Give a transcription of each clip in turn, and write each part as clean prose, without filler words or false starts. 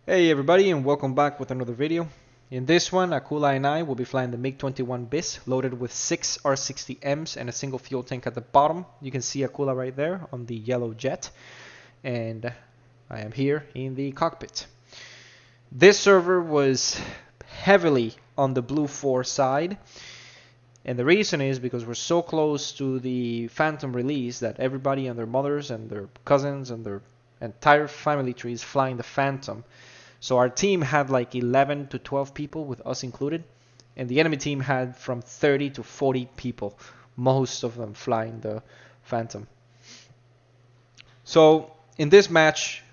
Hey everybody, and welcome back with another video. In this one, Akula and I will be flying the MiG-21Bis loaded with 6 R60Ms and a single fuel tank at the bottom. You can see Akula right there on the yellow jet, and I am here in the cockpit. This server was heavily on the Blue 4 side, and the reason is because we're so close to the Phantom release that everybody and their mothers and their cousins and their entire family tree is flying the Phantom. So our team had like 11 to 12 people with us included, and the enemy team had from 30 to 40 people, most of them flying the Phantom. So in this match,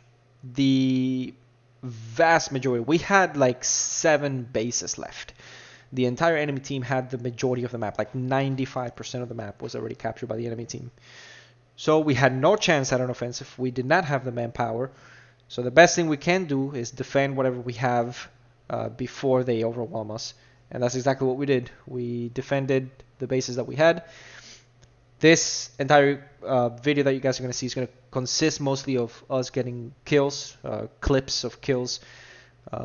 the vast majority, we had like 7 bases left. The entire enemy team had the majority of the map, like 95% of the map was already captured by the enemy team. So we had no chance at an offensive. We did not have the manpower. So the best thing we can do is defend whatever we have before they overwhelm us. And that's exactly what we did. We defended the bases that we had. This entire video that you guys are going to see is going to consist mostly of us getting kills, clips of kills.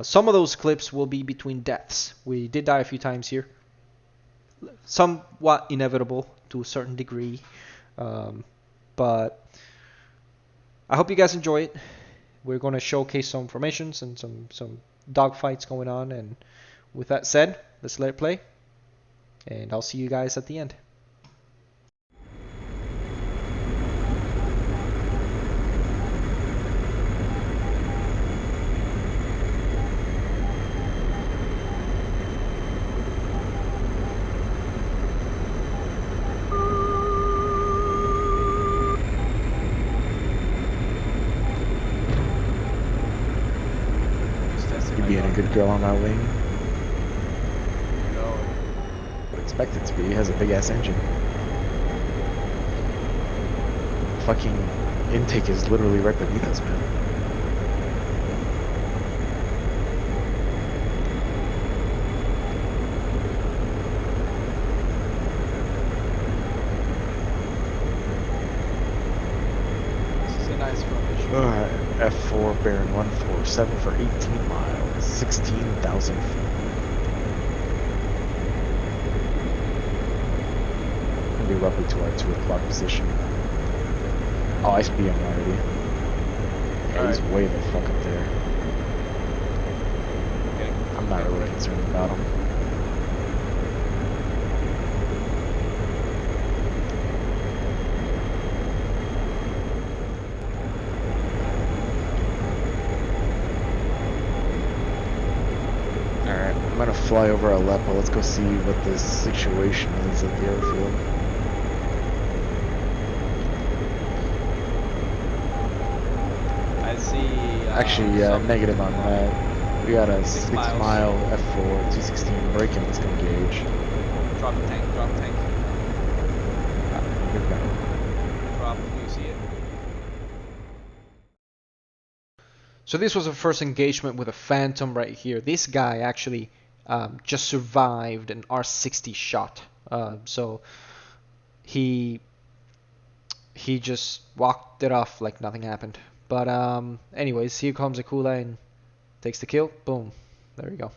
Some of those clips will be between deaths. We did die a few times here. Somewhat inevitable to a certain degree. But I hope you guys enjoy it. We're going to showcase some formations and some dogfights going on. And with that said, let's let it play. And I'll see you guys at the end. Being a good girl on my wing. No. Would expect it to be. It has a big ass engine. Fucking intake is literally right beneath us, man. This is a nice formation. Alright, F4 Baron 147 for 18 miles, 16,000 feet. Gonna be roughly to our 2 o'clock position. Oh, I see him already. Yeah, he's way the fuck up there. Okay. I'm not really concerned about him. Alright, I'm gonna fly over Aleppo. Let's go see what the situation is at the airfield. I see. Actually, negative on that. We got a 6 mile F4 216 break-in that's gonna engage. Drop the tank, drop the tank. Good guy. Drop, you see it. So this was the first engagement with a Phantom right here. This guy actually just survived an R60 shot. So he just walked it off like nothing happened. But anyways, here comes Akula and takes the kill. Boom. There we go.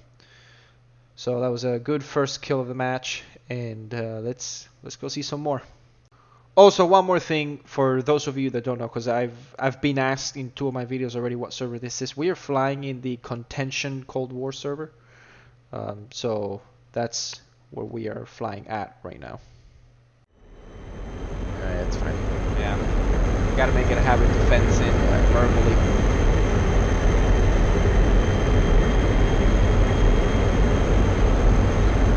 So that was a good first kill of the match, and let's go see some more. Also, one more thing for those of you that don't know, because I've been asked in 2 of my videos already what server this is. We are flying in the Contention Cold War server, so that's where we are flying at right now. Yeah, it's fine. Yeah, got to make it a habit to fence in verbally.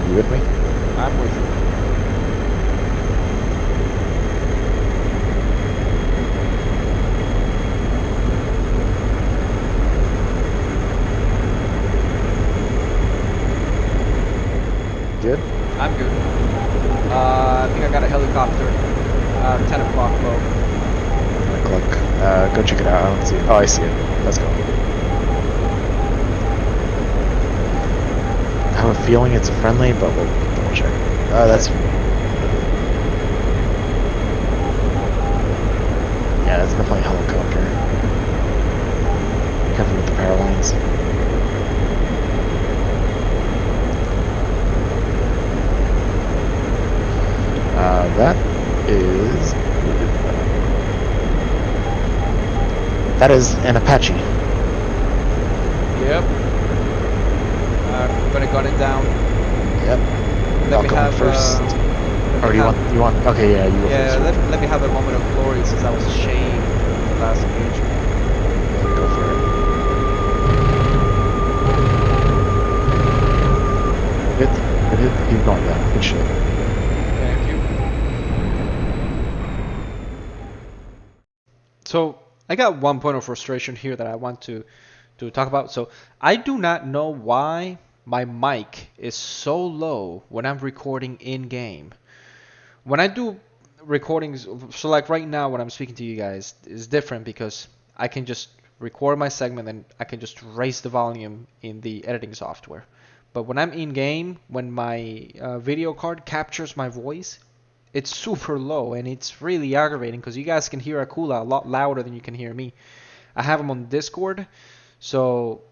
You with me? I'm with you. Good? I'm good. I think I got a helicopter. 10 o'clock low. 10 o'clock. Go check it out. I don't see it. Oh, I see it. Let's go. I have a feeling it's friendly, but we'll double check. That's... Yeah, that's definitely a helicopter. Careful with the power lines. That is an Apache. Yep. I'm gonna gun it down. Yep. Let me have first. Or you want? Okay, yeah, you go yeah, first. let me have a moment of glory since I was shamed in the last engagement. Go for it. Good hit. Keep going down. Good shit. Thank you. So I got one point of frustration here that I want to talk about. So I do not know why my mic is so low when I'm recording in game. When I do recordings, so like right now when I'm speaking to you guys, is different because I can just record my segment and I can just raise the volume in the editing software. But when I'm in game, when my video card captures my voice, it's super low and it's really aggravating because you guys can hear Akula a lot louder than you can hear me. I have him on Discord, so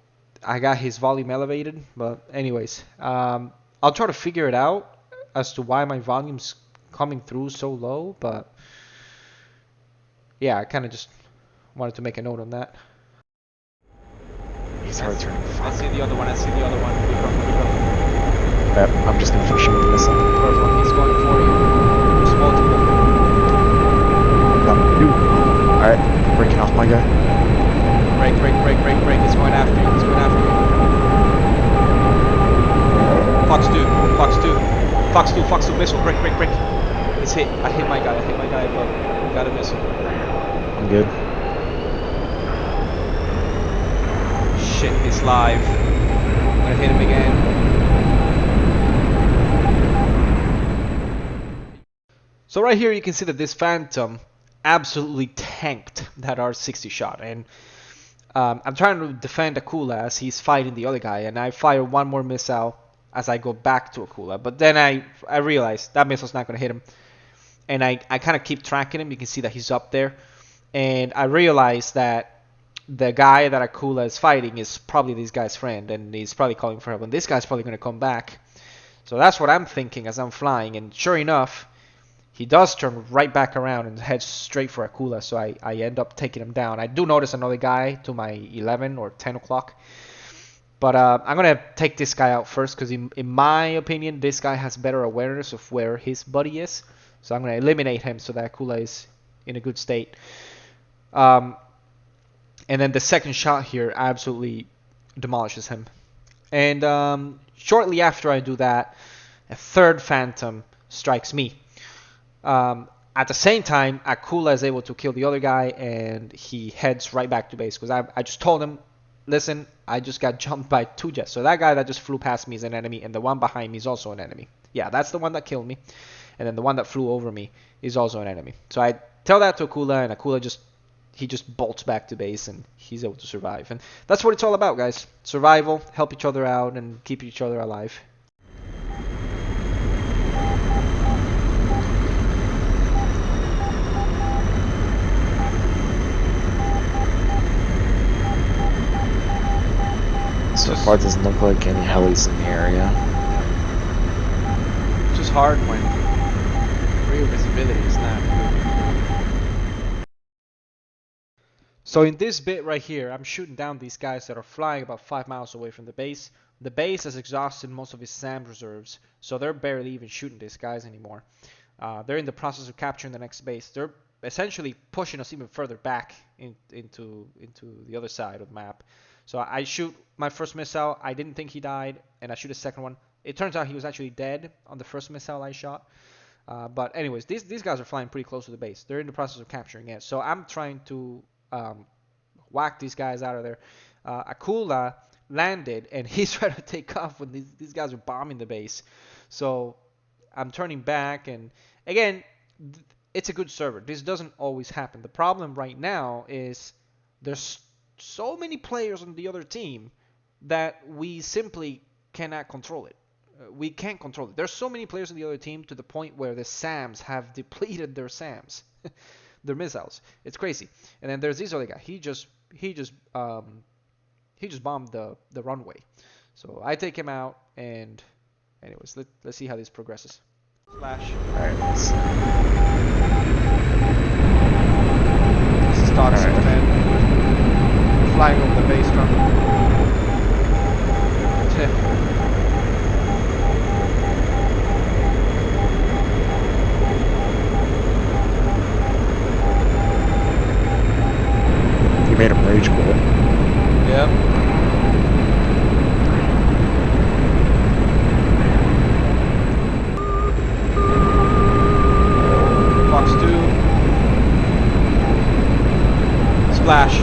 I got his volume elevated. But anyways, I'll try to figure it out as to why my volume's coming through so low. But yeah, I kind of just wanted to make a note on that. He's hard turning. I see the other one. I see the other one. Yep, I'm just gonna finish him with the missile. First one, he's going for you. There's multiple. Alright, breaking off my guy. Break. He's going after you. Fox 2, missile. Break. He's hit. I hit my guy, but got a missile. I'm good. Shit, he's live. I'm gonna hit him again. So right here you can see that this Phantom absolutely tanked that R60 shot, and I'm trying to defend Akula as he's fighting the other guy, and I fire one more missile as I go back to Akula, but then I realize that missile's not going to hit him, and I kind of keep tracking him. You can see that he's up there, and I realize that the guy that Akula is fighting is probably this guy's friend, and he's probably calling for help, and this guy's probably going to come back. So that's what I'm thinking as I'm flying, and sure enough, he does turn right back around and heads straight for Akula, so I end up taking him down. I do notice another guy to my 11 or 10 o'clock. But I'm going to take this guy out first because in my opinion, this guy has better awareness of where his buddy is. So I'm going to eliminate him so that Akula is in a good state. And then the second shot here absolutely demolishes him. And shortly after I do that, a third Phantom strikes me. At the same time, Akula is able to kill the other guy, and he heads right back to base because I just told him, listen, I just got jumped by 2 jets. So that guy that just flew past me is an enemy, and the one behind me is also an enemy. Yeah, that's the one that killed me, and then the one that flew over me is also an enemy. So I tell that to Akula, and Akula just bolts back to base, and he's able to survive. And that's what it's all about, guys. Survival, help each other out, and keep each other alive. So far, it doesn't look like any helis in the area. It's just hard when real visibility is not good. So in this bit right here, I'm shooting down these guys that are flying about 5 miles away from the base. The base has exhausted most of its SAM reserves, so they're barely even shooting these guys anymore. They're in the process of capturing the next base. They're essentially pushing us even further back into the other side of the map. So I shoot my first missile. I didn't think he died, and I shoot a second one. It turns out he was actually dead on the first missile I shot. But anyways, these guys are flying pretty close to the base. They're in the process of capturing it. So I'm trying to whack these guys out of there. Akula landed, and he's trying to take off when these guys are bombing the base. So I'm turning back, and again, it's a good server. This doesn't always happen. The problem right now is there's so many players on the other team that we simply cannot control it. We can't control it. There's so many players on the other team to the point where the SAMs have depleted their SAMs, their missiles. It's crazy. And then there's this other guy. He just he just bombed the runway. So I take him out, and anyways, let's see how this progresses. Flash. Alright, let's see. This is toxic, Alright. man. Flying over the base drum. You made him rage quit. Yep. Fox 2. Splash.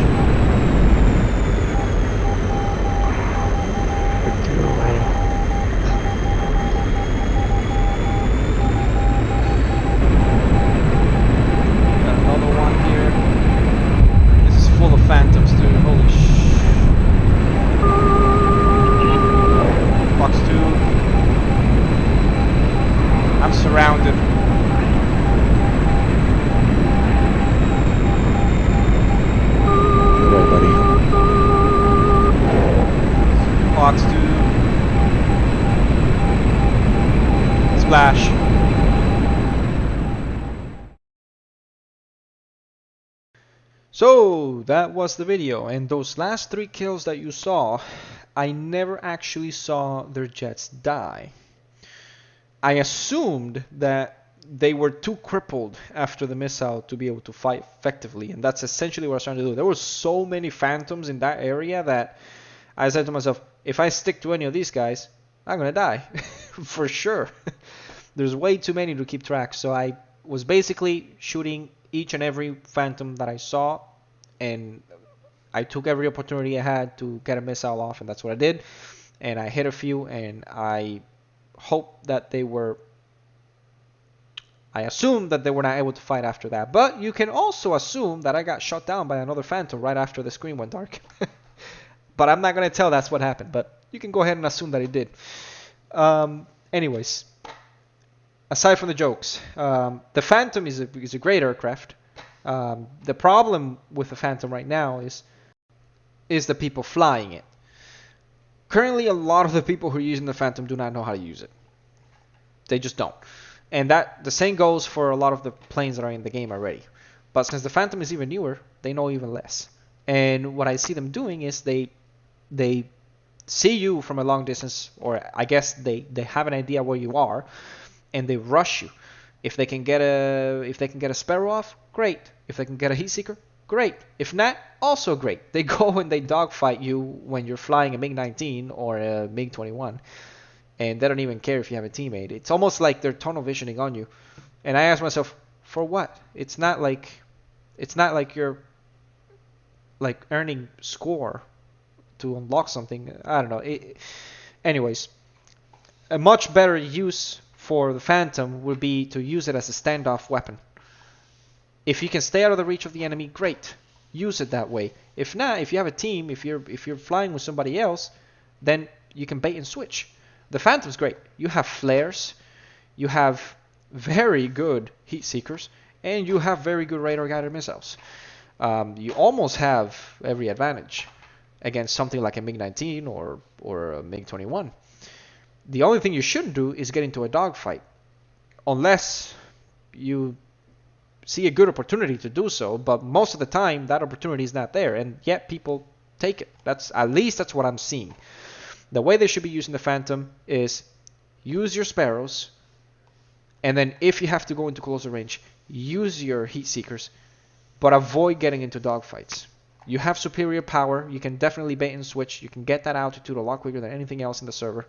Got another one here. This is full of phantoms, dude. Holy sh! Fox 2. I'm surrounded. Good way, buddy. Fox 2. Splash. So that was the video, and those last 3 kills that you saw, I never actually saw their jets die. I assumed that they were too crippled after the missile to be able to fight effectively, and that's essentially what I was trying to do. There were so many phantoms in that area that I said to myself, if I stick to any of these guys, I'm gonna die for sure. There's way too many to keep track, so I was basically shooting each and every phantom that I saw, and I took every opportunity I had to get a missile off, and that's what I did. And I hit a few, and I hope that they were, I assumed that they were not able to fight after that. But you can also assume that I got shot down by another phantom right after the screen went dark. But I'm not going to tell that's what happened, but you can go ahead and assume that it did. Anyways, aside from the jokes, the Phantom is a great aircraft. The problem with the Phantom right now is the people flying it. Currently, a lot of the people who are using the Phantom do not know how to use it. They just don't. And that the same goes for a lot of the planes that are in the game already. But since the Phantom is even newer, they know even less. And what I see them doing is they see you from a long distance, or I guess they have an idea where you are, and they rush you. If they can get a Sparrow off, great. If they can get a heat seeker, great. If not, also great. They go and they dogfight you when you're flying a MiG-19 or a MiG-21, and they don't even care if you have a teammate. It's almost like they're tunnel visioning on you. And I ask myself, for what? It's not like you're like earning score to unlock something. I don't know. Anyways, a much better use for the Phantom would be to use it as a standoff weapon. If you can stay out of the reach of the enemy, great. Use it that way. If not, if you have a team, if you're flying with somebody else, then you can bait and switch. The Phantom's great. You have flares, you have very good heat seekers, and you have very good radar guided missiles. You almost have every advantage against something like a MiG-19 or a MiG-21. The only thing you shouldn't do is get into a dogfight, unless you see a good opportunity to do so. But most of the time, that opportunity is not there, and yet people take it. At least that's what I'm seeing. The way they should be using the Phantom is use your Sparrows, and then if you have to go into closer range, use your heat seekers, but avoid getting into dogfights. You have superior power. You can definitely bait and switch. You can get that altitude a lot quicker than anything else in the server.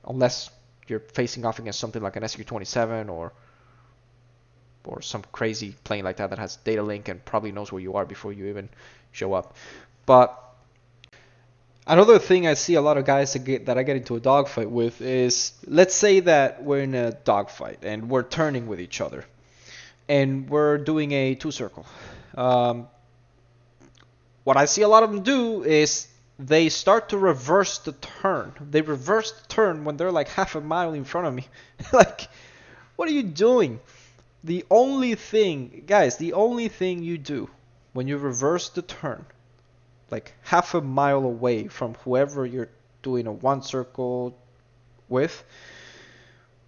Unless you're facing off against something like an SQ-27 or some crazy plane like that has data link and probably knows where you are before you even show up. But another thing I see a lot of guys that I get into a dogfight with is, let's say that we're in a dogfight and we're turning with each other and we're doing a 2-circle. What I see a lot of them do is they start to reverse the turn. They reverse the turn when they're like half a mile in front of me. Like, what are you doing? The only thing, guys, you do when you reverse the turn, like half a mile away from whoever you're doing a one circle with,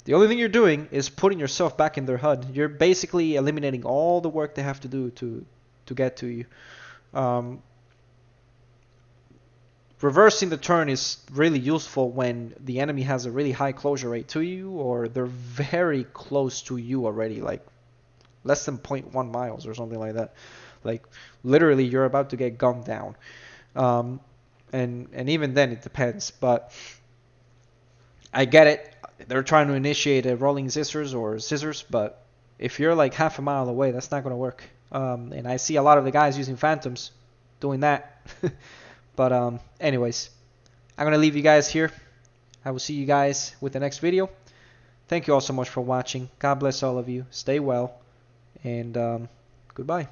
the only thing you're doing is putting yourself back in their HUD. You're basically eliminating all the work they have to do to get to you. Reversing the turn is really useful when the enemy has a really high closure rate to you, or they're very close to you already, like less than 0.1 miles or something like that. Like literally you're about to get gunned down. And even then it depends, but I get it. They're trying to initiate a rolling scissors or scissors, but if you're like half a mile away, that's not going to work. And I see a lot of the guys using Phantoms doing that. But anyways, I'm going to leave you guys here. I will see you guys with the next video. Thank you all so much for watching. God bless all of you. Stay well. And goodbye.